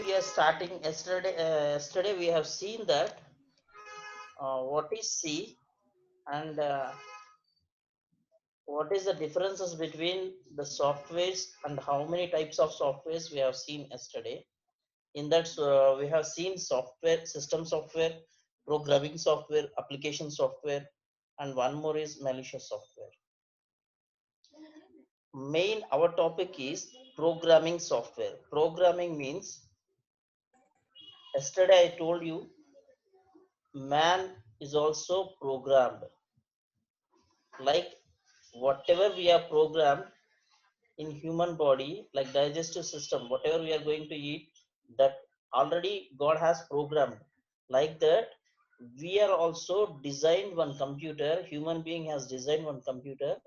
We are starting yesterday we have seen that what is C and what is the differences between the softwares and how many types of softwares we have seen yesterday. In that we have seen software, system software, programming software, application software, and one more is malicious software. Main our topic is programming software. Programming means, yesterday I told you, man is also programmed. Like whatever we are programmed in human body, like digestive system, whatever we are going to eat, that already God has programmed. Like that, we are also designed one computer. Human being has designed one computer.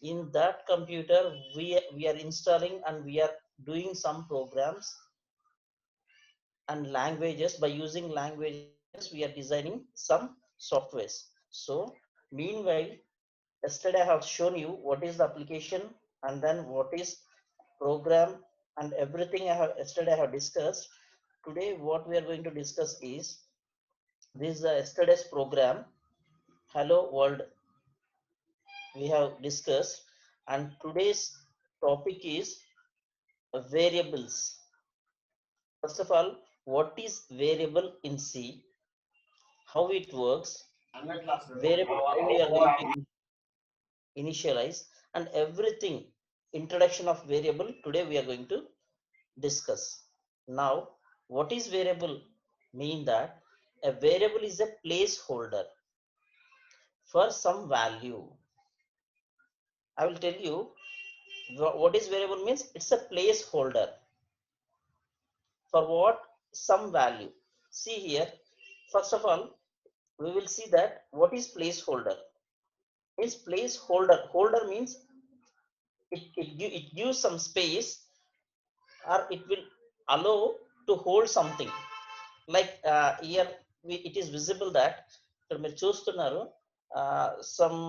In that computer, we are installing and we are doing some programs and languages. By using languages, we are designing some softwares. So meanwhile, yesterday I have shown you what is the application and then what is program, and everything yesterday I have discussed. Today what we are going to discuss is this yesterday's program. Hello world we have discussed, and today's topic is variables. First of all, what is variable in C, how it works, variable how we are going to initialize, and everything, introduction of variable, today we are going to discuss. Now, what is variable? Mean that a variable is a placeholder for some value. I will tell you what is variable means. It's a placeholder for what? Some value. See here, first of all, we will see that what is placeholder. Means placeholder. Holder means it gives some space, or it will allow to hold something. Like here it is visible that ఇక్కడ మీరు చూస్తున్నారు, some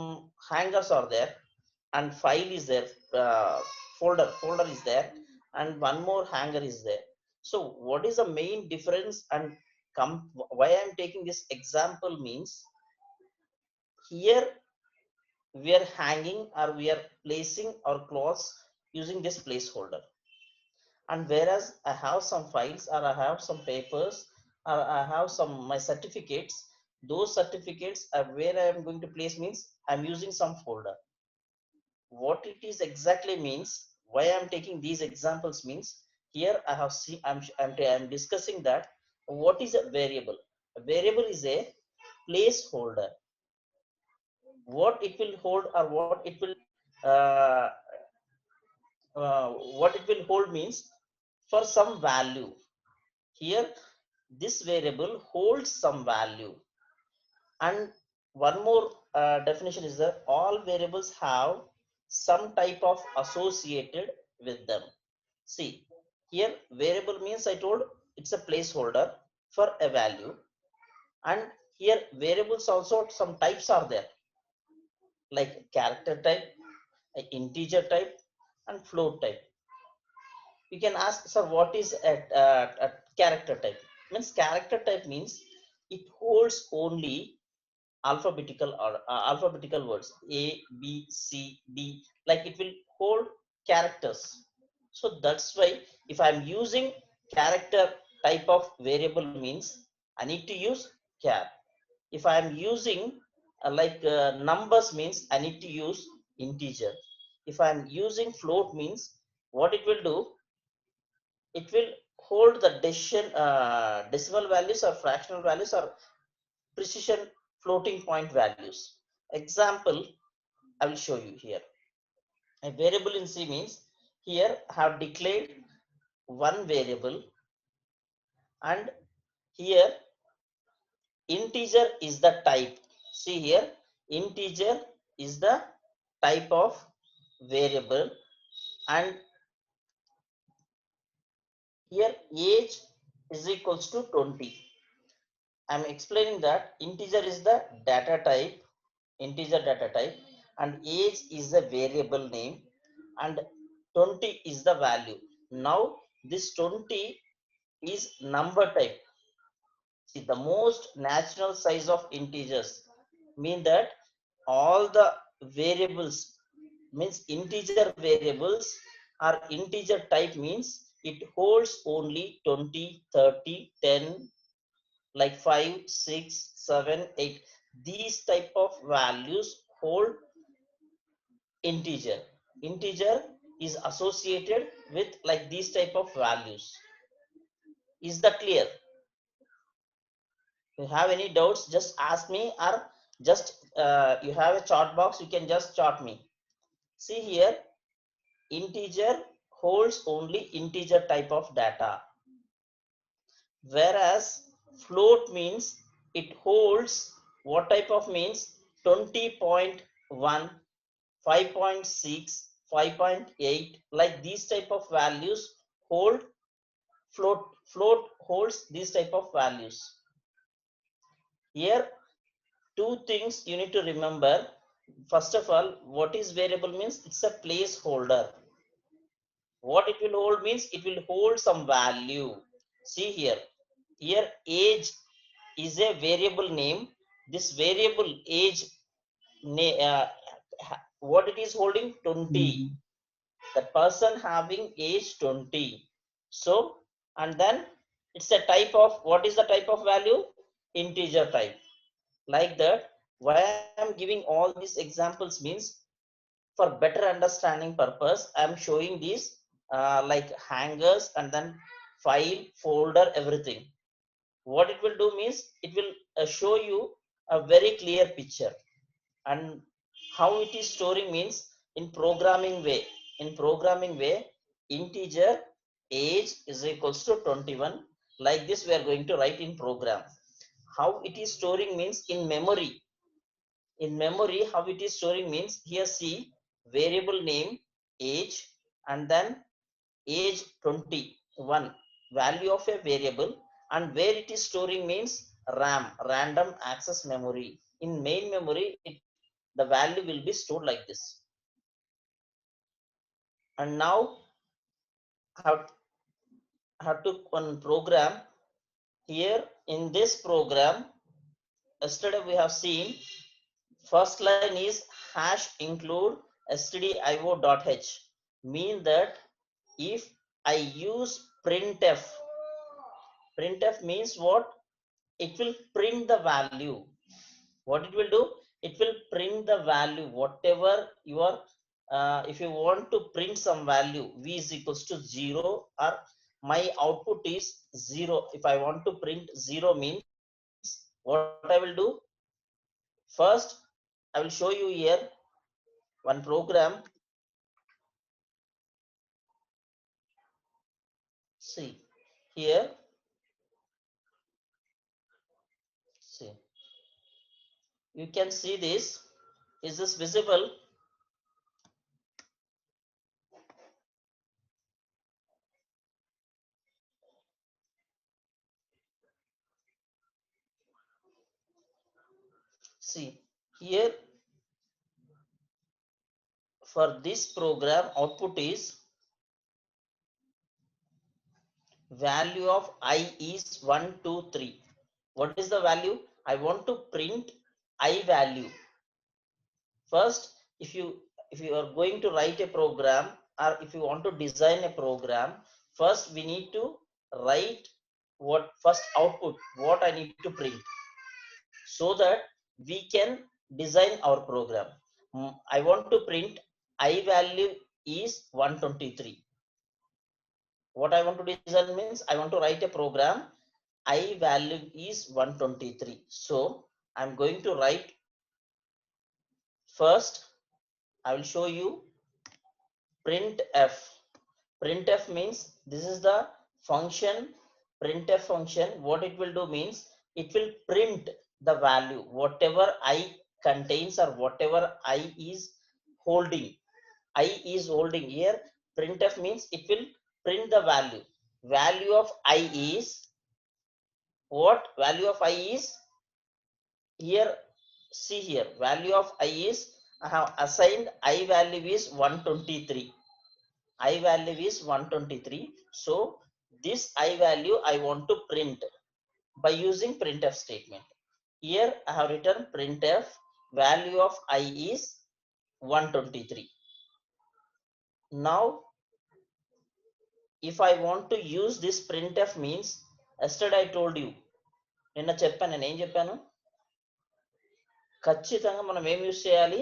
hangers are there and file is there, folder is there, and one more hanger is there. So what is the main difference and why I am taking this example means, here we are hanging or we are placing our clothes using this placeholder. And whereas I have some files or I have some papers or I have some my certificates, those certificates are where I am going to place means I'm using some folder. What it is exactly means, why I'm taking these examples means, here I have seen, I'm discussing that what is a variable. A variable is a placeholder. What it will hold or uh, what it will hold means for some value. Here this variable holds some value. And one more definition is that all variables have some type of associated with them. See, here variable means, I told, it's a placeholder for a value. And here variables also some types are there, like character type, integer type, and float type. You can ask, sir, what is a character type? Means character type means it holds only alphabetical or alphabetical words, a b c d, like it will hold characters. So that's why if I'm using character type of variable means I need to use char. If I'm using numbers means I need to use integer. If I'm using float means what it will do, it will hold the decimal values or fractional values or precision floating point values. Example, I will show you here. A variable in C means, here I have declared one variable, and here integer is the type. See here, integer is the type of variable, and here age is equals to 20. I'm explaining that integer is the data type, integer data type, and age is the variable name, and 20 is the value. Now this 20 is number type. See, the most natural size of integers mean that all the variables means integer variables or integer type means it holds only 20, 30, 10, like 5, 6, 7, 8. These type of values hold integer. Integer is associated with like these type of values. Is that clear? You have any doubts, just ask me, or just you have a chart box, you can just chart me. See here, integer holds only integer type of data, whereas float means it holds what type of means 20.1, 5.6, 5.8, like these type of values hold float holds these type of values. Here two things you need to remember. First of all, what is variable means it's a placeholder. What it will hold means it will hold some value. See here, age is a variable name. This variable age, what it is holding 20. That person having age 20. So, and then it's a type of, what is the type of value? Integer type. Like that, why I'm giving all these examples means for better understanding purpose I'm showing these like hangers and then file folder everything. What it will do means it will show you a very clear picture. And how it is storing means in programming way. In programming way, integer age is equals to 21. Like this we are going to write in program. How it is storing means in memory. In memory, how it is storing means here see variable name age and then age 21, value of a variable, and where it is storing means ram, random access memory. In main memory the value will be stored like this. And now have have to one program. Here in this program, yesterday we have seen first line is hash include stdio.h, mean that if I use printf, printf means what? It will print the value. What it will do? It will print the value whatever you are if you want to print some value v is equals to 0 or my output is 0. If I want to print 0 means what I will do? First I will show you here one program. See here, see, you can see this. Is this visible? See here, for this program output is value of I is 1, 2, 3. What is the value? I want to print I value. First, if you are going to write a program or if you want to design a program, first we need to write what first output, what I need to print, so that we can design our program. I want to print I value is 123. What I want to design means I want to write a program. I value is 123. So I'm going to write first. I will show you printf. Printf means this is the function. Printf function. What it will do means it will print the value whatever I contains or whatever I is holding. I is holding here. Printf means it will print the value. Value of I is what? Value of I is here. See here, value of I is I have assigned I value is 123. I value is 123. So this I value I want to print by using printf statement. Here I have written printf value of I is 123. Now if I want to use this printf means, yesterday I told you, నిన్న చెప్పాను, నేను ఏం చెప్పాను, ఖచ్చితంగా మనం ఏం use చేయాలి,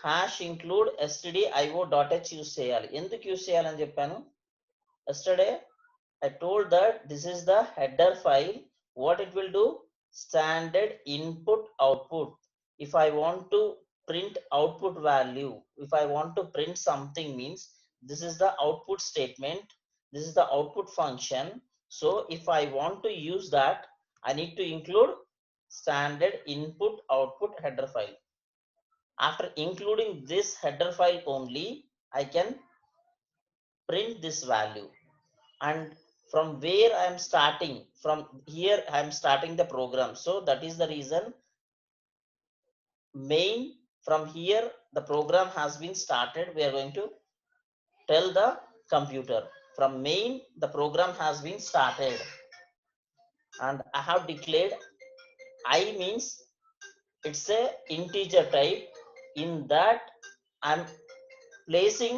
hash include stdio.h use చేయాలి. ఎందుకు యూజ్ చేయాలని చెప్పాను, yesterday I told that this is the header file. What it will do, standard input output. If I want to print output value, if I want to print something means, this is the output statement, this is the output function. So if I want to use that, I need to include standard input output header file. After including this header file only, I can print this value. And from where I am starting, from here I am starting the program. So that is the reason main, from here the program has been started. We are going to tell the computer from main the program has been started, and I have declared I means it's a integer type. In that I'm placing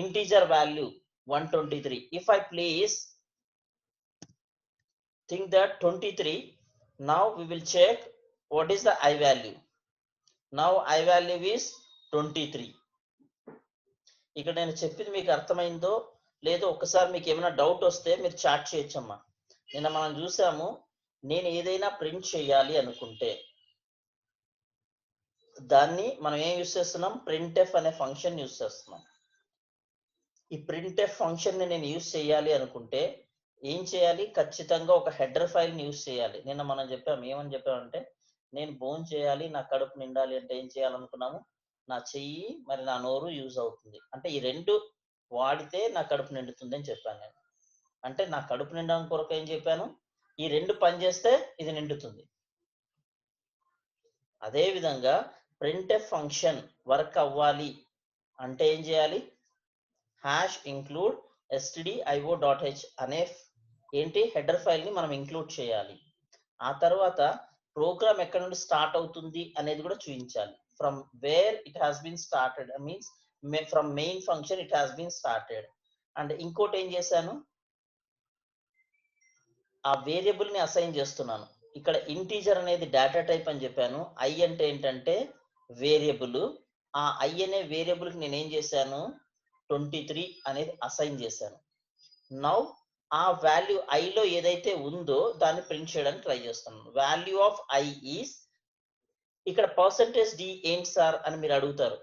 integer value 123. If I place, think that 23, now we will check what is the I value. Now I value is 23. ఇక్కడ నేను చెప్పింది మీకు అర్థమైందో లేదో ఒకసారి మీకు ఏమైనా doubt వస్తే మీరు చాట్ చేయొచ్చమ్మా. నిన్న మనం చూసాము, నేను ఏదైనా ప్రింట్ చేయాలి అనుకుంటే దాన్ని మనం ఏం యూస్ చేస్తున్నాం, printf అనే ఫంక్షన్ యూస్ చేస్తున్నాం. ఈ printf ఫంక్షన్ ని నేను యూస్ చేయాలి అనుకుంటే ఏం చేయాలి, ఖచ్చితంగా ఒక హెడర్ ఫైల్ ని యూస్ చేయాలి. నిన్న మనం చెప్పాము, ఏమని చెప్పామంటే, నేను భోజనం చేయాలి, నా కడుపు నిండాలి అంటే ఏం చేయాలనుకున్నాము, నా చెయ్యి మరి నా నోరు యూజ్ అవుతుంది అంటే ఈ రెండు వాడితే నా కడుపు నిండుతుంది అని చెప్పాను నేను. అంటే నా కడుపు నిండడం కొరకు ఏం చెప్పాను, ఈ రెండు పని చేస్తే ఇది నిండుతుంది. అదే విధంగా printf ఫంక్షన్ వర్క్ అవ్వాలి అంటే ఏం చేయాలి, హ్యాష్ ఇంక్లూడ్ stdio.h అనే ఏంటి హెడర్ ఫైల్ ని మనం ఇంక్లూడ్ చేయాలి. ఆ తర్వాత ప్రోగ్రామ్ ఎక్కడ నుండి స్టార్ట్ అవుతుంది అనేది కూడా చూపించాలి. From where it has been started means from main function it has been started. And ఇంకోటి ఏం చేశాను, ఆ వేరియబుల్ ని అసైన్ చేస్తున్నాను. ఇక్కడ ఇంటీజర్ అనేది డేటా టైప్ అని చెప్పాను. ఐ అంటే ఏంటంటే వేరియబుల్. ఆ ఐ అనే వేరియబుల్ కి నేను ఏం చేశాను, 23 అనేది అసైన్ చేశాను. నౌ ఆ వాల్యూ ఐలో ఏదైతే ఉందో దాన్ని ప్రింట్ చేయడానికి ట్రై చేస్తున్నాను. వాల్యూ ఆఫ్ ఐ ఈస్, ఇక్కడ %d ఏంటి సార్ అని మీరు అడుగుతారు.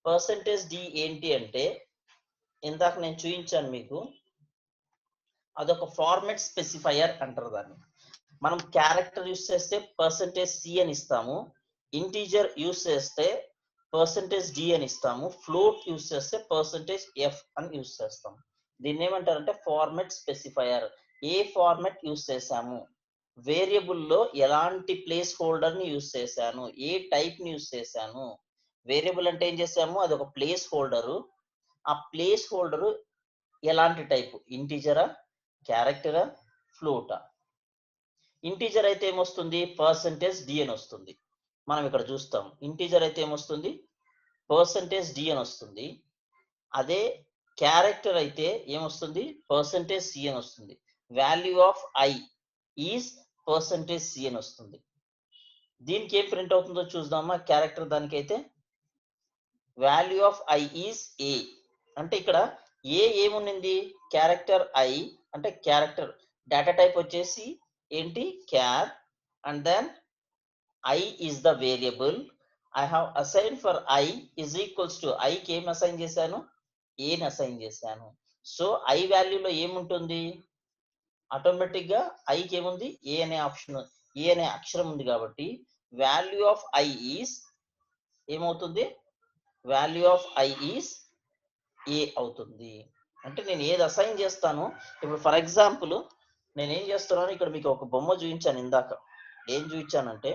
%d ఏంటి అంటే, ఇందాక నేను చూపించాను మీకు, అదొక ఫార్మాట్ స్పెసిఫైయర్ అంటారు దాన్ని. మనం క్యారెక్టర్ యూస్ చేస్తే %c అని ఇస్తాము, ఇంటీజర్ యూస్ చేస్తే %d అని ఇస్తాము, ఫ్లోట్ యూస్ చేస్తే %f అని యూస్ చేస్తాము. దీన్ని ఏమంటారంటే ఫార్మాట్ స్పెసిఫైయర్. ఏ ఫార్మాట్ యూస్ చేసాము, వేరియబుల్లో ఎలాంటి ప్లేస్ హోల్డర్ ని యూస్ చేశాను, ఏ టైప్ ని యూస్ చేశాను. వేరియబుల్ అంటే ఏం చేసాము, అది ఒక ప్లేస్ హోల్డరు. ఆ ప్లేస్ హోల్డరు ఎలాంటి టైప్, ఇంటీజరా, క్యారెక్టరా, ఫ్లోటా. ఇంటీజర్ అయితే ఏమొస్తుంది, %d అని వస్తుంది. మనం ఇక్కడ చూస్తాం ఇంటీజర్ అయితే ఏమొస్తుంది, %d అని వస్తుంది. అదే క్యారెక్టర్ అయితే ఏమొస్తుంది, %c అని వస్తుంది. Value of I is %c అని వస్తుంది. దీనికి ఏం ప్రింట్ అవుతుందో చూద్దామా. క్యారెక్టర్ దానికైతే value of I is A. అంటే ఇక్కడ ఏముంది, క్యారెక్టర్ ఐ అంటే క్యారెక్టర్ డేటా టైప్ వచ్చేసి ఏంటి, char. And then I is the variable. I have assigned for I is equals to, I కి ఏం అసైన్ చేశాను, a ని అసైన్ చేశాను. సో I వాల్యూలో ఏముంటుంది, ఆటోమేటిక్ గా I కి ఏముంది, a అనే ఆప్షన్, a అనే అక్షరం ఉంది కాబట్టి వాల్యూ ఆఫ్ I ఈస్ ఏమవుతుంది, value of I is a అవుతుంది. అంటే నేను ఏది అసైన్ చేస్తాను, ఇప్పుడు ఫర్ ఎగ్జాంపుల్ నేను ఏం చేస్తున్నాను, ఇక్కడ మీకు ఒక బొమ్మ చూపించాను ఇందాక. ఏం చూపించానంటే,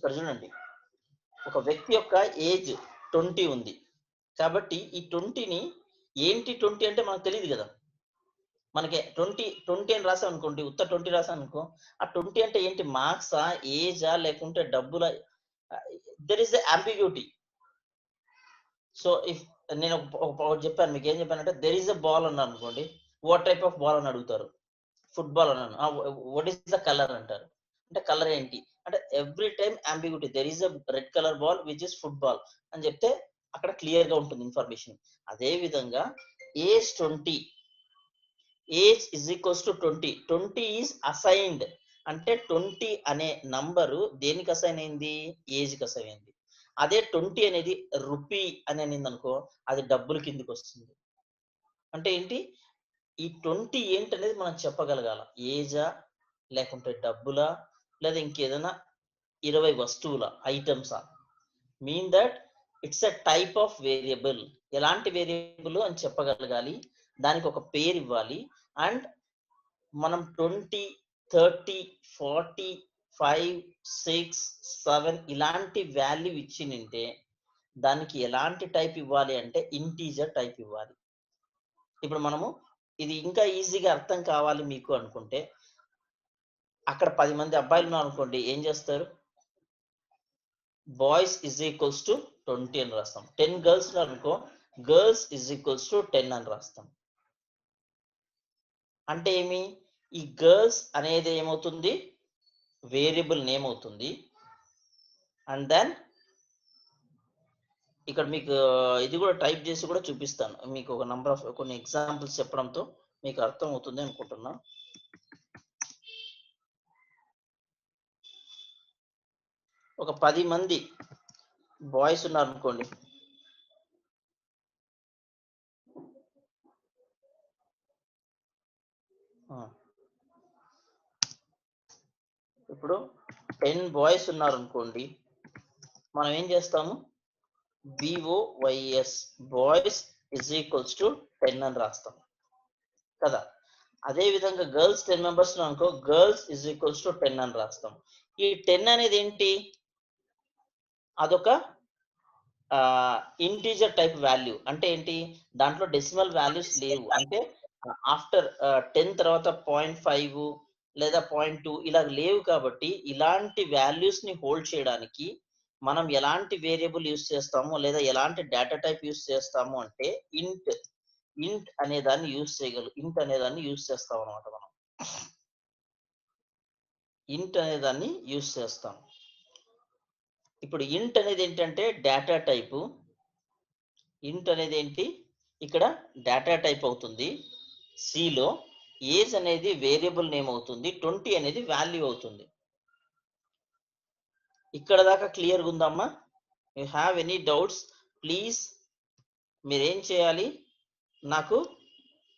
ఇక్కడ చూడండి, ఒక వ్యక్తి యొక్క ఏజ్ 20 ఉంది కాబట్టి ఈ 20ని ఏంటి 20 అంటే మనకు తెలియదు కదా. మనకి 20 అని రాసాం అనుకోండి, ఉత్త 20 రాసాం అనుకో, ఆ 20 అంటే ఏంటి, మార్క్సా, ఏజా, లేకుంటే డబ్బులా? There is the ambiguity. So if నేను ఒకటి చెప్పాను, మీకు ఏం చెప్పానంటే దెర్ ఇస్ అ బాల్ అన్నాను అనుకోండి, వాట్ టైప్ ఆఫ్ బాల్ అని అడుగుతారు. ఫుట్బాల్ అన్నాను, వాట్ ఈస్ ద కలర్ అంటారు. అంటే కలర్ ఏంటి అంటే every time ambiguity, there is a red colour ball which is football అని చెప్తే అక్కడ క్లియర్ గా ఉంటుంది ఇన్ఫర్మేషన్. అదే విధంగా age 20, age is equals to 20, 20 is assigned. అంటే 20 అనే నంబరు దేనికి అసైన్ అయింది, ఏజ్ కి అసైన్ అయింది. అదే 20 అనేది రూపీ అని అనింది అనుకో, అది డబ్బుల కిందకి వస్తుంది. అంటే ఏంటి, ఈ 20 ఏంటనేది మనం చెప్పగలగాల. ఏజా, లేకుంటే డబ్బులా, లేదా ఇంకేదైనా 20 వస్తువుల ఐటమ్సా. Mean that it's a type of variable. ఎలాంటి వేరియబుల్ అని చెప్పగలగాలి, దానికి ఒక పేరు ఇవ్వాలి. అండ్ మనం 20, 30, 40, 5, 6, 7 ఇలాంటి వాల్యూ ఇచ్చినింటే దానికి ఎలాంటి టైప్ ఇవ్వాలి అంటే ఇంటీజర్ టైప్ ఇవ్వాలి. ఇప్పుడు మనము ఇది ఇంకా ఈజీగా అర్థం కావాలి మీకు అనుకుంటే, అక్కడ 10 మంది అబ్బాయిలు ఉన్నారు అనుకోండి, ఏం చేస్తారు, బాయ్స్ ఇజ్ ఈక్వల్స్ టు 20 అని రాస్తాం. 10 గర్ల్స్ ఉన్నారు అనుకో, గర్ల్స్ ఇజ్ ఈక్వల్స్ టు 10 అని రాస్తాం. అంటే ఏమి, ఈ గర్ల్స్ అనేది ఏమవుతుంది, వేరియబుల్ నేమ్ అవుతుంది. అండ్ దెన్ ఇక్కడ మీకు ఇది కూడా టైప్ చేసి కూడా చూపిస్తాను. మీకు ఒక నంబర్ ఆఫ్ కొన్ని ఎగ్జాంపుల్స్ చెప్పడంతో మీకు అర్థం అవుతుంది అనుకుంటున్నా. ఒక 10 మంది బాయ్స్ ఉన్నారు అనుకోండి, ఇప్పుడు 10 బాయ్స్ ఉన్నారు అనుకోండి, మనం ఏం చేస్తాము, BOYS, boys is equals to 10 అని రాస్తాం కదా. అదే విధంగా గర్ల్స్ 10 మెంబర్స్ అనుకో, గర్ల్స్ ఇజ్ ఈక్వల్స్ టు 10 అని రాస్తాం. ఈ 10 అనేది ఏంటి, అదొక ఇంటీజర్ టైప్ వాల్యూ. అంటే ఏంటి, దాంట్లో డెసిమల్ వాల్యూస్ లేవు. అంటే ఆఫ్టర్ 10 తర్వాత 0.5 లేదా 0.2 ఇలా లేవు. కాబట్టి ఇలాంటి వాల్యూస్ ని హోల్డ్ చేయడానికి మనం ఎలాంటి వేరియబుల్ యూస్ చేస్తాము, లేదా ఎలాంటి డేటా టైప్ యూస్ చేస్తాము అంటే ఇంట్ అనే దాన్ని యూస్ చేయగలరు. ఇంట్ అనే దాన్ని యూస్ చేస్తాం అనమాట. మనం ఇంట్ అనే దాన్ని యూస్ చేస్తాం. ఇప్పుడు ఇంట్ అనేది ఏంటంటే డేటా టైపు. ఇంట్ అనేది ఏంటి, ఇక్కడ డేటా టైప్ అవుతుంది. సిలో ఏజ్ అనేది వేరియబుల్ నేమ్ అవుతుంది, 20 అనేది వాల్యూ అవుతుంది. ఇక్కడ దాకా క్లియర్గా ఉందమ్మా? You have any doubts please మీరేం చేయాలి, నాకు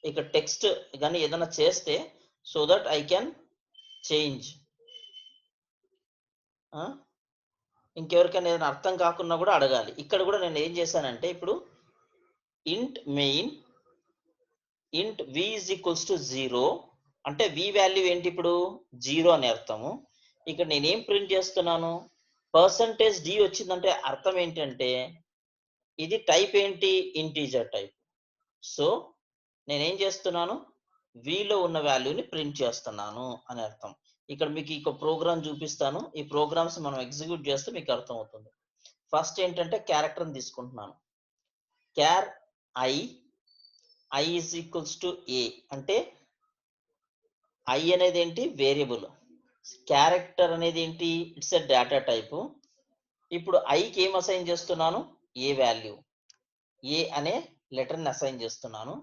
ఇక్కడ టెక్స్ట్ కానీ ఏదైనా చేస్తే so that I can change. ఇంకెవరికైనా ఏదైనా అర్థం కాకున్నా కూడా అడగాలి. ఇక్కడ కూడా నేను ఏం చేశానంటే, ఇప్పుడు ఇంట్ మెయిన్ ఇంట్ v is equals to 0 అంటే v వాల్యూ ఏంటి, ఇప్పుడు 0 అని అర్థము. ఇక్కడ నేనేం ప్రింట్ చేస్తున్నాను, పర్సంటేజ్ d వచ్చిందంటే అర్థం ఏంటంటే ఇది టైప్ ఏంటి, ఇంటీజర్ టైప్. సో నేనేం చేస్తున్నాను, v లో ఉన్న వాల్యూని ప్రింట్ చేస్తున్నాను అని అర్థం. ఇక్కడ మీకు ఒక ప్రోగ్రామ్ చూపిస్తాను. ఈ ప్రోగ్రామ్స్ మనం ఎగ్జిక్యూట్ చేస్తే మీకు అర్థం అవుతుంది. ఫస్ట్ ఏంటంటే క్యారెక్టర్ తీసుకుంటున్నాను. క్యార్ i is equals to a అంటే i అనేది ఏంటి, వేరియబుల్. క్యారెక్టర్ అనేది ఏంటి, ఇట్స్ ఎ డేటా టైపు. ఇప్పుడు ఐకి ఏం అసైన్ చేస్తున్నాను, ఏ వాల్యూ, ఏ అనే లెటర్ని అసైన్ చేస్తున్నాను.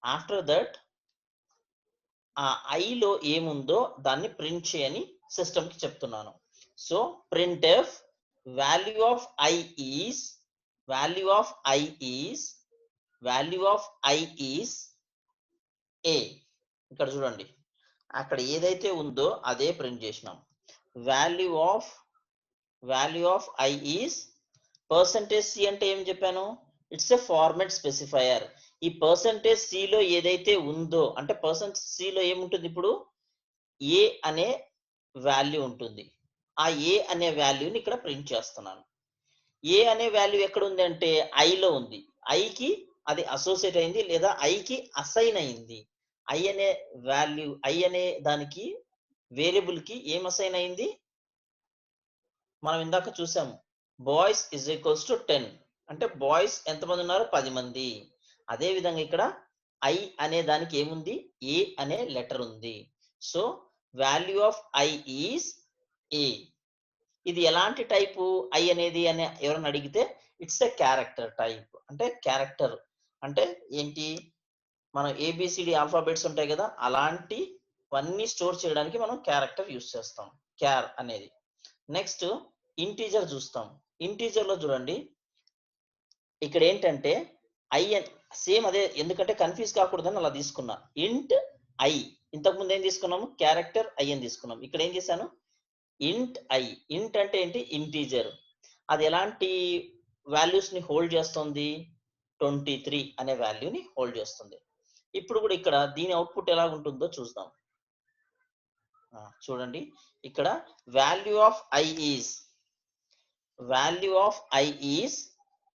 ఆఫ్టర్ దట్ ఆ ఐలో ఏముందో దాన్ని ప్రింట్ చేయని సిస్టమ్కి చెప్తున్నాను. So print F value of I is value of I is value of I is A. ఇక్కడ చూడండి, అక్కడ ఏదైతే ఉందో అదే ప్రింట్ చేసినాం. Value of I is percentage C అంటే ఏం చెప్పాను, ఇట్స్ ఎ ఫార్మాట్ స్పెసిఫైయర్. ఈ పర్సంటేజ్ సిలో ఏదైతే ఉందో అంటే పర్సంటేజ్ సిలో ఏముంటుంది, ఇప్పుడు ఏ అనే వాల్యూ ఉంటుంది. ఆ ఏ అనే వాల్యూని ఇక్కడ ప్రింట్ చేస్తున్నాను. ఏ అనే వాల్యూ ఎక్కడ ఉంది అంటే ఐలో ఉంది. ఐకి అది అసోసియేట్ అయింది లేదా ఐకి అసైన్ అయింది. ఐ అనే వాల్యూ, ఐ అనే దానికి వేరియబుల్ కి ఏం అసైన్ అయింది? మనం ఇందాక చూసాము బాయ్స్ ఇజ్ ఈక్వల్స్ టు 10. అంటే బాయ్స్ ఎంతమంది ఉన్నారు? 10 మంది. అదే విధంగా ఇక్కడ ఐ అనే దానికి ఏముంది? ఏ అనే లెటర్ ఉంది. So value of I is ఏ. ఇది ఎలాంటి టైపు ఐ అనేది అని ఎవరైనా అడిగితే ఇట్స్ ఎ క్యారెక్టర్ టైప్. అంటే క్యారెక్టర్ అంటే ఏంటి? మనం ఏబిసిడి ఆల్ఫాబెట్స్ ఉంటాయి కదా, అలాంటివన్నీ స్టోర్ చేయడానికి మనం క్యారెక్టర్ యూస్ చేస్తాం, క్యార్ అనేది. నెక్స్ట్ ఇంటీజర్ చూస్తాం. ఇంటీజర్ లో చూడండి, ఇక్కడ ఏంటంటే ఐ సేమ్ అదే, ఎందుకంటే కన్ఫ్యూజ్ కాకూడదని అలా తీసుకున్నా. ఇంట్ ఐ, ఇంతకు ముందు ఏం తీసుకున్నాము? క్యారెక్టర్ ఐ అని తీసుకున్నాం. ఇక్కడ ఏం చేశాను? ఇంట్ ఐ. ఇంట్ అంటే ఏంటి? ఇంటీజర్. అది ఎలాంటి వాల్యూస్ ని హోల్డ్ చేస్తుంది? 23 అనే వాల్యూని హోల్డ్ చేస్తుంది. ఇప్పుడు కూడా ఇక్కడ దీని అవుట్పుట్ ఎలా ఉంటుందో చూద్దాం. చూడండి, ఇక్కడ value of I is, value of I is,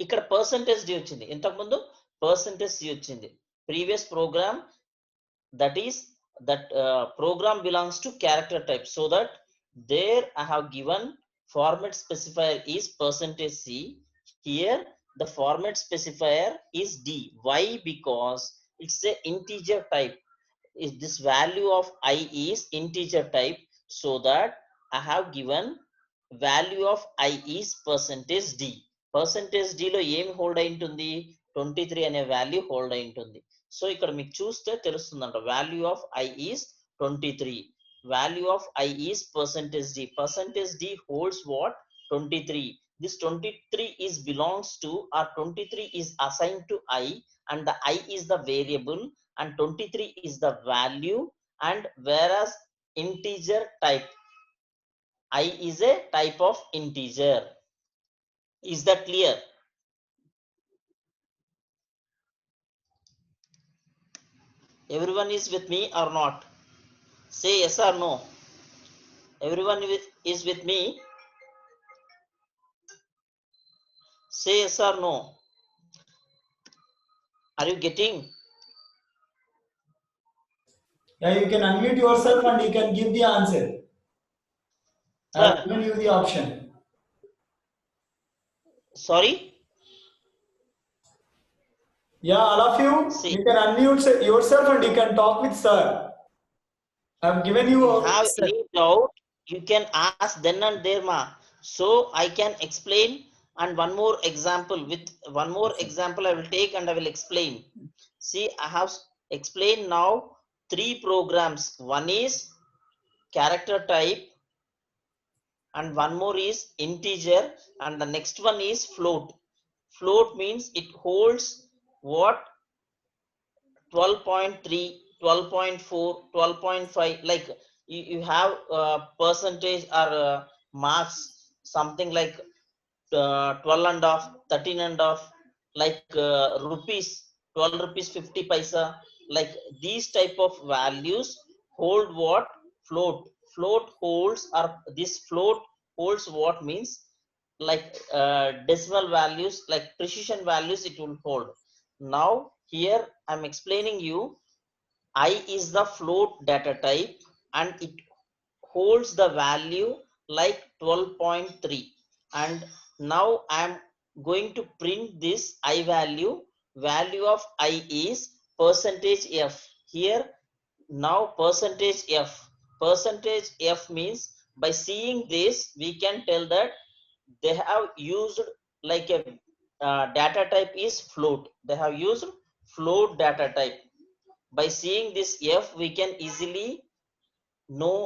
ఇక్కడ పర్సంటేజ్ డి వచ్చింది, ఇంతకుముందు పర్సంటేజ్ సి వచ్చింది. Previous program, that is that program belongs to character type, so that there I have given format specifier is percentage C. Here the format specifier is D. Why? Because it's a integer type. Is this value of I is integer type, so that I have given value of I is percentage D. Percentage D లో ఏం hold అయి ఉంటుంది? 23 అనే value hold అయి ఉంటుంది. So ఇక్కడ మీకు చూస్తే తెలుస్తుందంట, value of I is 23, value of I is percentage D. Percentage D holds what? 23. This 23 is belongs to, or 23 is assigned to I, and the I is the variable and 23 is the value. And whereas integer type, I is a type of integer. Is that clear? Everyone is with me or not? Say yes or no. Everyone is with me? Say yes or no. Are you getting? Yeah, you can unmute yourself and you can give the answer. I have given you the option. Sorry? Yeah, all of you, See, you can unmute yourself and you can talk with sir. I have given you if you have sir. any doubt, you can ask then and there, ma. So I can explain. And one more example, with one more example I will take and I will explain. See, I have explained now 3 programs. One is character type, and one more is integer, and the next one is float. Float means it holds what? 12.3, 12.4, 12.5. Like you have percentage or marks, something like 12 and half, 13 and half, like rupees, 12 rupees 50 paisa. Like these type of values hold what? Float. Float holds, or this float holds what means, like decimal values, like precision values it will hold. Now here I'm explaining you, I is the float data type and it holds the value like 12.3. And now I am going to print this I value. Value of I is percentage F. Here now percentage F. Percentage F means, by seeing this we can tell that they have used like a data type is float. They have used float data type. By seeing this F we can easily know,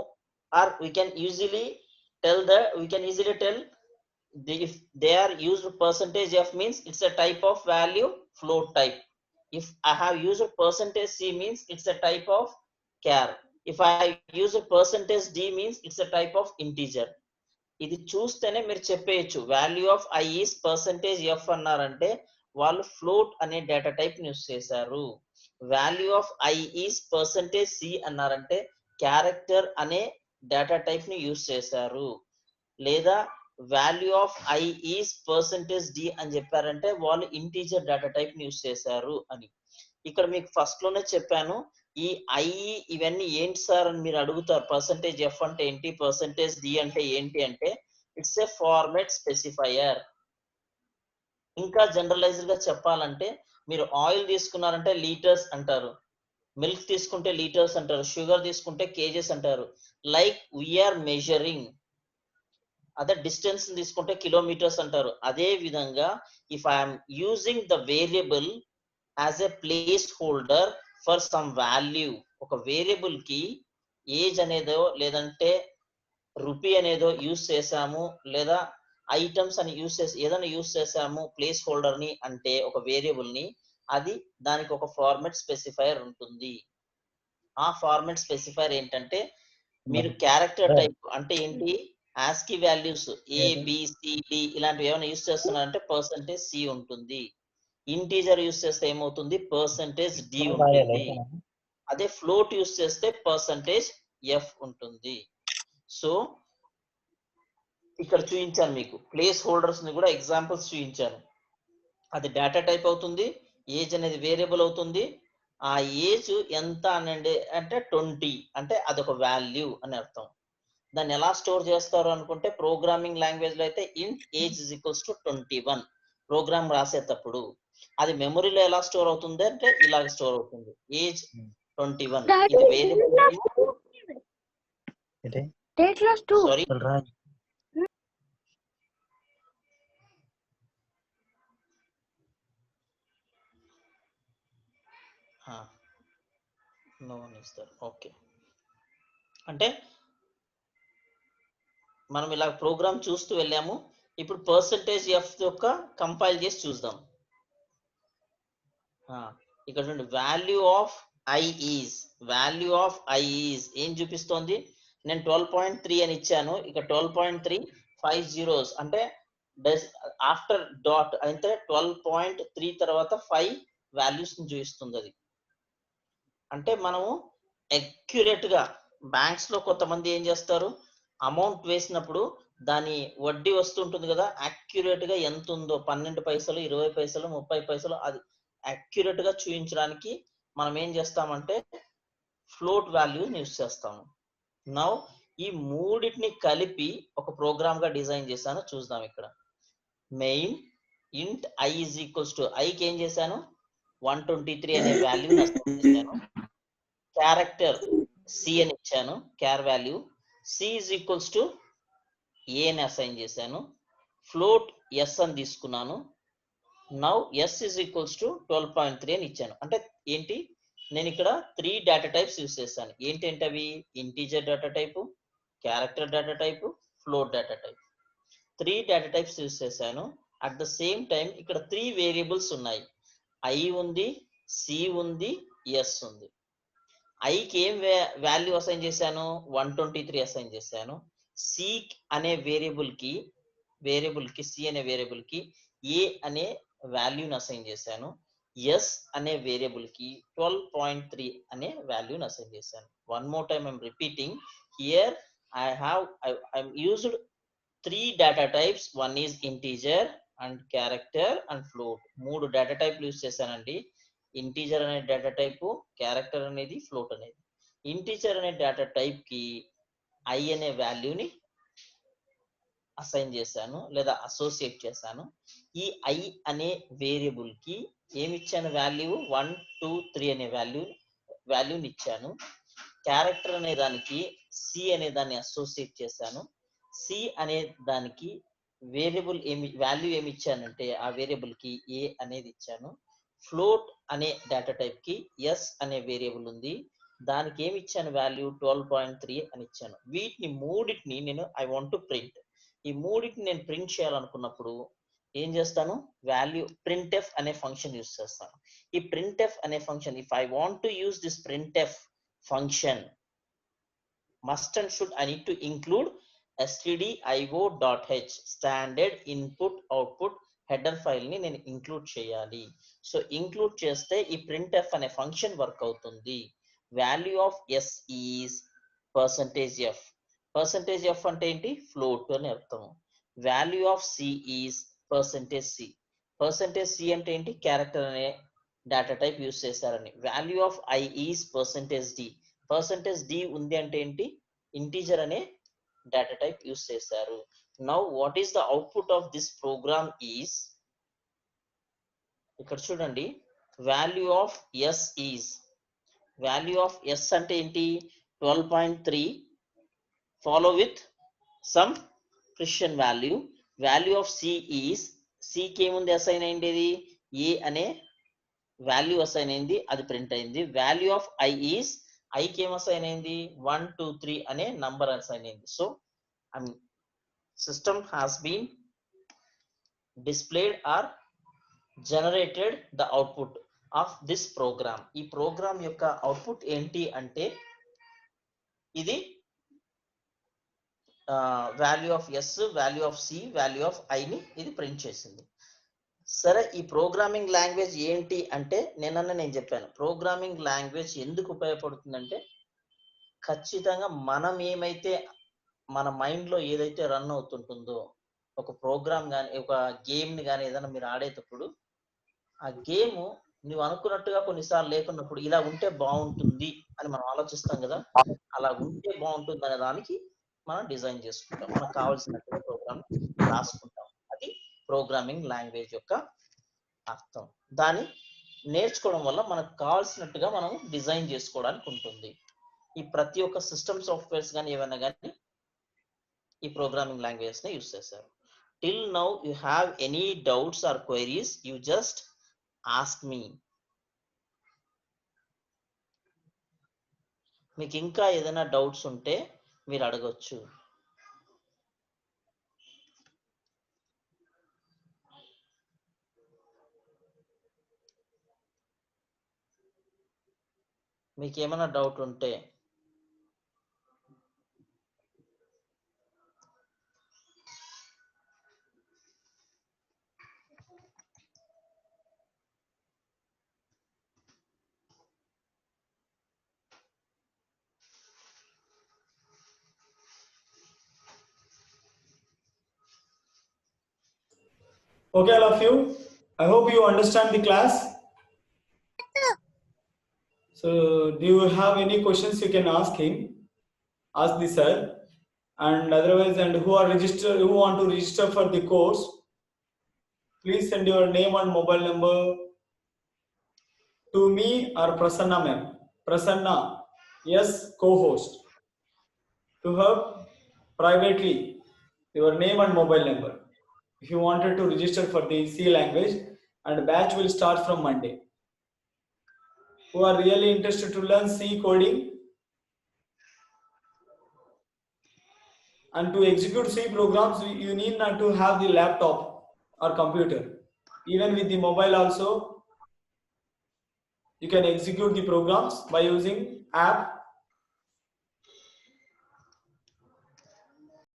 or we can easily tell if they are used percentage F means it's a type of value, float type. If I have used percentage C means it's a type of char. If I use a percentage D means it's a type of integer. ఇది చూస్తేనే మీరు చెప్పేయచ్చు value of I is percentage F అన్నారంటే వాళ్ళు float అనే data type use చేశారు. Value of I is percentage C అన్నారంటే character అనే డేటా టైప్ ని యూస్ చేశారు. లేదా value of I is percentage D అని చెప్పారంటే వాళ్ళు ఇంటీజర్ డేటా టైప్ యూస్ చేశారు అని. ఇక్కడ మీకు ఫస్ట్ లోనే చెప్పాను, ఈ ఐ ఇవన్నీ ఏంటి సార్ అని మీరు అడుగుతారు. పర్సంటేజ్ ఎఫ్ అంటే ఏంటి, పర్సంటేజ్ డి అంటే ఏంటి అంటే ఇట్స్ ఏ ఫార్మాట్ స్పెసిఫైయర్. ఇంకా జనరలైజ్డ్ గా చెప్పాలంటే మీరు ఆయిల్ తీసుకున్నారంటే లీటర్స్ అంటారు, మిల్క్ తీసుకుంటే లీటర్స్ అంటారు, షుగర్ తీసుకుంటే కేజెస్ అంటారు. లైక్ వీఆర్ మెజరింగ్, అదే డిస్టెన్స్ తీసుకుంటే కిలోమీటర్స్ అంటారు. అదే విధంగా if I'm using the variable as a place holder for some value, ఒక వేరియబుల్ కి ఏజ్ అనేదో లేదంటే రూపీ అనేదో యూస్ చేసాము, లేదా ఐటమ్స్ అని యూస్ చేసి ఏదైనా యూస్ చేసాము ప్లేస్ హోల్డర్ ని అంటే ఒక వేరియబుల్ ని, అది దానికి ఒక ఫార్మాట్ స్పెసిఫైయర్ ఉంటుంది. ఆ ఫార్మాట్ స్పెసిఫైయర్ ఏంటంటే మీరు క్యారెక్టర్ టైప్ అంటే ఏంటి, ఆస్కీ వాల్యూస్ ఏబిసిడి ఇలాంటివి ఏమైనా యూస్ చేస్తున్నారంటే పర్సంటేజ్ సి ఉంటుంది. ఇంటీజర్ యూస్ చేస్తే ఏమవుతుంది, పర్సంటేజ్ డి ఉంటుంది. అదే ఫ్లోట్ యూస్ చేస్తే పర్సంటేజ్ ఎఫ్ ఉంటుంది. సో ఇక్కడ చూపించాను మీకు ప్లేస్ హోల్డర్స్ ని కూడా ఎగ్జాంపుల్స్ చూపించాను. అది డేటా టైప్ అవుతుంది, ఏజ్ అనేది వేరియబుల్ అవుతుంది. ఆ ఏజ్ ఎంత అనండి అంటే 20 అంటే అదొక వాల్యూ అని అర్థం. దాన్ని ఎలా స్టోర్ చేస్తారు అనుకుంటే ప్రోగ్రామింగ్ లాంగ్వేజ్ లో అయితే int age is equals to 21 program రాసేటప్పుడు. అది మెమరీలో ఎలా స్టోర్ అవుతుంది అంటే ఇలాగ స్టోర్ అవుతుంది, ఏజ్ 21. ఇది variable sorry no one is there. Okay, అంటే మనం ఇలా ప్రోగ్రామ్ చూస్తూ వెళ్ళాము. ఇప్పుడు పర్సంటేజ్ ఎఫ్ యొక్క కంపైల్ చేసి చూద్దాం. ఇక్కడ చూడండి, value of I is, value of I is ఏం చూపిస్తోంది, నేను 12.3 అని ఇచ్చాను. ఇక 12.3 5 zeros అంటే ఆఫ్టర్ డాట్ అయితే 12.3 తర్వాత 5 వాల్యూస్ చూపిస్తుంది. అది అంటే మనము అక్యురేట్ గా, బ్యాంక్స్ లో కొంతమంది ఏం చేస్తారు, అమౌంట్ వేసినప్పుడు దాని వడ్డీ వస్తుంటుంది కదా, అక్యురేట్ గా ఎంత ఉందో 12 పైసలు 20 పైసలు 30 పైసలు అది అక్యురేట్ గా చూపించడానికి మనం ఏం చేస్తామంటే ఫ్లోట్ వాల్యూ యూస్ చేస్తాము. నౌ ఈ మూడింటిని కలిపి ఒక ప్రోగ్రామ్ గా డిజైన్ చేశాను, చూద్దాం. ఇక్కడ మెయిన్ ఇంట్ ఐ ఈజ్ ఈక్వల్స్ టు ఐకి ఏం చేశాను 123 అనే వాల్యూని అసైన్ చేశాను. క్యారెక్టర్ సి అని ఇచ్చాను, char value C is equals to A అని అసైన్ చేశాను. ఫ్లోట్ ఎస్ అని తీసుకున్నాను. Now S is equals to 12.3 అని ఇచ్చాను. అంటే ఏంటి, నేను ఇక్కడ 3 డేటా టైప్స్ యూస్ చేశాను. ఏంటంటే అవి integer data type, character data type, float data type. 3 data types use చేశాను. అట్ ద సేమ్ టైం ఇక్కడ 3 వేరియబుల్స్ ఉన్నాయి, ఐ ఉంది, సి ఉంది, ఎస్ ఉంది. ఐకి ఏం వాల్యూ అసైన్ చేశాను 123 అసైన్ చేశాను. సి అనే వేరియబుల్ కి సి అనే వేరియబుల్ కి ఏ అనే వాల్యూని అసైన్ చేశాను. ఎస్ అనే వేరియబుల్ కి 12.3 అనే వాల్యూని అసైన్ చేశాను. One more time I'm repeating here, I'm used 3 data types. One is integer and character and float. 3 data టైప్లు యూజ్ చేశానండి. ఇంటీజర్ అనే డేటా టైపు, క్యారెక్టర్ అనేది, ఫ్లోట్ అనేది. ఇంటీజర్ అనే డేటా టైప్ కి ఐ అనే వాల్యూని అసైన్ చేశాను లేదా అసోసియేట్ చేశాను. ఈ ఐ అనే వేరియబుల్ కి ఏమి ఇచ్చాను, వాల్యూ 1 2 3 అనే వాల్యూని ఇచ్చాను. క్యారెక్టర్ అనే దానికి సి అనే దాన్ని అసోసియేట్ చేశాను. సి అనే దానికి వేరియబుల్ వాల్యూ ఏమి ఇచ్చానంటే ఆ వేరియబుల్ కి ఏ అనేది ఇచ్చాను. ఫ్లోట్ అనే డేటా టైప్ కి ఎస్ అనే వేరియబుల్ ఉంది, దానికి ఏమి ఇచ్చాను వాల్యూ 12.3 అని ఇచ్చాను. వీటిని మూడింటిని నేను ఐ వాంట్ టు ప్రింట్. ఈ మూడింటిని నేను ప్రింట్ చేయాలనుకున్నప్పుడు ఏం చేస్తాను, వాల్యూ printf అనే ఫంక్షన్ యూస్ చేస్తాను. ఈ printf అనే function, if I want to use this printf function, must and should I need to include stdio.h standard input output header file ని నేను ఇంక్లూడ్ చేయాలి. సో ఇంక్లూడ్ చేస్తే ఈ printf అనే ఫంక్షన్ వర్క్ అవుతుంది. Value of s is percentage f. Percentage f అంటే ఏంటి, float అని అర్థం. Value of C is percentage c. Percentage c అంటే ఏంటి? క్యారెక్టర్ అనే డేటా టైప్ యూస్ చేశారని. Value of I is percentage d. Percentage d ఉంది అంటే ఏంటి? ఇంటీజర్ అనే డేటా టైప్ యూస్ చేశారు. Now what is the output of this program is, ఇక్కడ చూడండి, value of s is, value of yes అంటే ఏంటి? 12.3 follow with some precision value. Value of C is, సికి ఏముంది అసైన్ అయింది? ఏ అనే వాల్యూ అసైన్ అయింది, అది ప్రింట్ అయింది. వాల్యూ ఆఫ్ ఐ ఈజ్, ఐకి ఏం అసైన్ అయింది? 1 2 3 అనే నంబర్ అసైన్ అయింది. So system has been displayed or generated the output of this program. ఈ ప్రోగ్రామ్ యొక్క అవుట్పుట్ ఏంటి అంటే ఇది value of S, value of C, value of ఐని ఇది ప్రింట్ చేసింది. సరే, ఈ ప్రోగ్రామింగ్ లాంగ్వేజ్ ఏంటి అంటే నేను చెప్పాను, ప్రోగ్రామింగ్ లాంగ్వేజ్ ఎందుకు ఉపయోగపడుతుందంటే ఖచ్చితంగా మనం ఏమైతే మన మైండ్లో ఏదైతే రన్ అవుతుంటుందో, ఒక ప్రోగ్రామ్ కానీ ఒక గేమ్ని కానీ ఏదైనా మీరు ఆడేటప్పుడు ఆ గేమ్ నువ్వు అనుకున్నట్టుగా కొన్నిసార్లు లేకున్నప్పుడు ఇలా ఉంటే బాగుంటుంది అని మనం ఆలోచిస్తాం కదా, అలా ఉంటే బాగుంటుంది అనే దానికి మనం డిజైన్ చేసుకుంటాం, మనకు కావాల్సినట్టుగా ప్రోగ్రామ్ రాసుకుంటాం. అది ప్రోగ్రామింగ్ లాంగ్వేజ్ యొక్క అర్థం. దాన్ని నేర్చుకోవడం వల్ల మనకు కావాల్సినట్టుగా మనం డిజైన్ చేసుకోవడానికి ఉంటుంది. ఈ ప్రతి ఒక్క సిస్టమ్ సాఫ్ట్వేర్స్ కానీ ఏమైనా కానీ ఈ ప్రోగ్రామింగ్ లాంగ్వేజ్ ని యూస్ చేశారు. Till now you have any doubts or queries, you just ask me. మీకు ఇంకా ఏదైనా డౌట్స్ ఉంటే మీరు అడగొచ్చు. మీకు ఏమైనా డౌట్ ఉంటే Okay, all of you. I hope you understand the class. So, do you have any questions? You can ask him, ask the sir, and otherwise, and who want to register for the course, please send your name and mobile number to me or Prasanna ma'am. Prasanna, yes, co-host. To her privately your name and mobile number if you wanted to register for the C language, and batch will start from Monday. Who are really interested to learn C coding and to execute C programs, you need not to have the laptop or computer. Even with the mobile also, you can execute the programs by using app